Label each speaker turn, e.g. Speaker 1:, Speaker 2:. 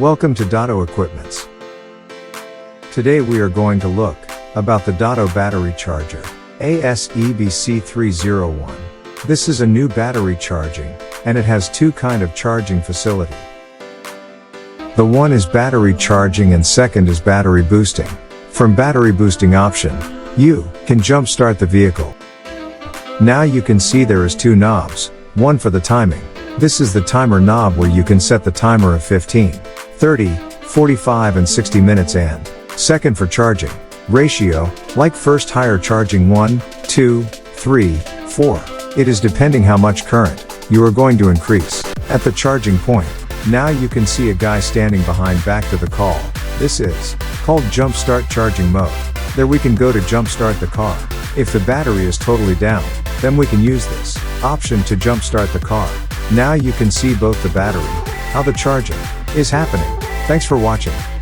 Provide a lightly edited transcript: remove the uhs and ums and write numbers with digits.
Speaker 1: Welcome to Dato Equipments. Today we are going to look about the Dato Battery Charger, ASEBC301. This is a new battery charging, and it has two kind of charging facility. The one is battery charging and second is battery boosting. From battery boosting option, you can jump start the vehicle. Now you can see there is two knobs, one for the timing. This is the timer knob where you can set the timer of 15, 30, 45 and 60 minutes and second for charging ratio, like first higher charging 1, 2, 3, 4. It is depending how much current you are going to increase at the charging point. Now you can see a guy standing behind back to the call. This is called jump start charging mode. There we can go to jump start the car. If the battery is totally down, then we can use this option to jump start the car. Now you can see both the battery, how the charging is happening. Thanks for watching.